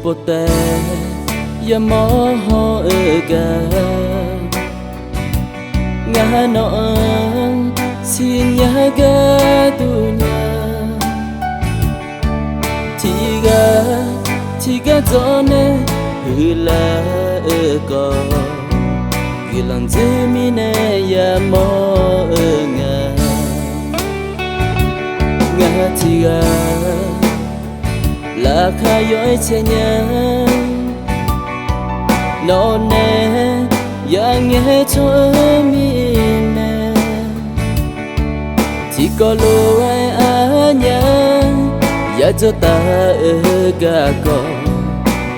pote ya mo ho ga nga no xin ya ga dunya tiga zone hula ko gilang zemine ya mo nga tiga la kha yoi chenya no ne ya nge cho mi ne chỉ có lối anya ya cho ta ga ko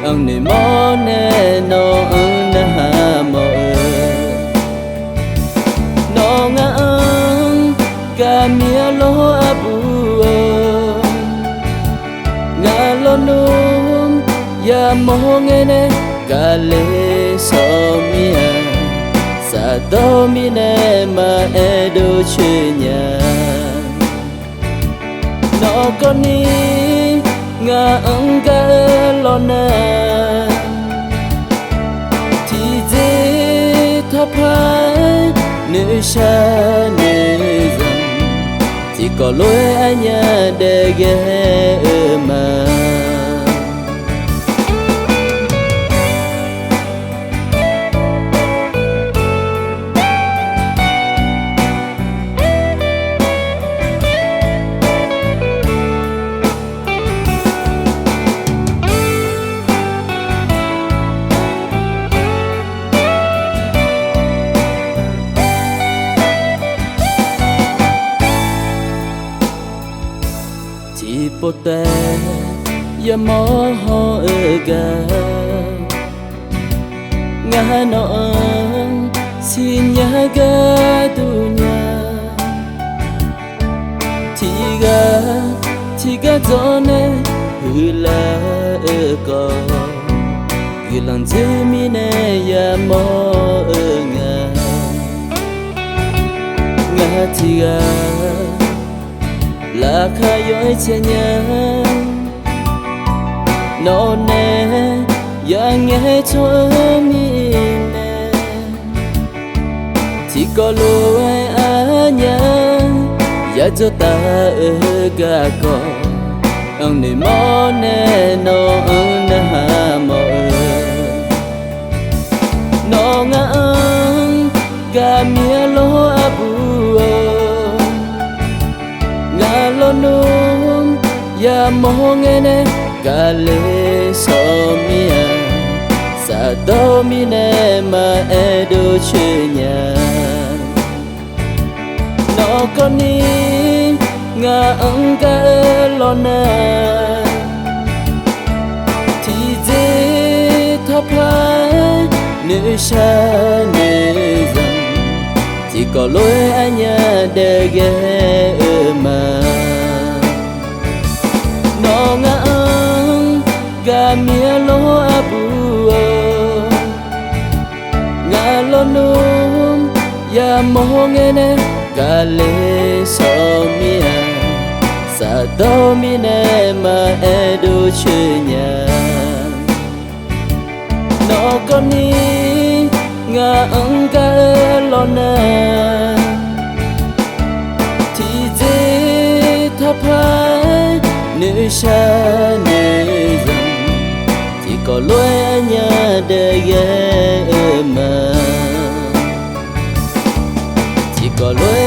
ông ne mo ne no na ha mo no nga ga mi lo abu lo num ya mo nghe ne ga le so mia sa do mi ne ma e do che nya no con ni nga ang ga lo na ti je tha phai ne sha ne zam chỉ có lối anh để ghé mà pote ya mo ho ga nga no xin ya ga dunya tiga zone hula ko gilang zemine ya mo nga tiga la kha yoi chenya no ne ya nge cho mi ne chỉ có lối anya ya cho ta ga ko ông ne mo ne no na ha mo no nga ga mi lo abu lo num ya mo nghe ne ga le so mia sa do mi ne ma e do che nya no con ni nga ang ga lo na ti je tha phai ne sha ne zam chỉ có lối anh để ghé mà no nga ga mi lo abu nga lo num ya mo nghe ne ga le so mia sa do mi ne ma e do che nya no con ni nga ang ga lo na ti je tha phai ne sha ne zam chỉ có lối anya để ghé mà chỉ có lối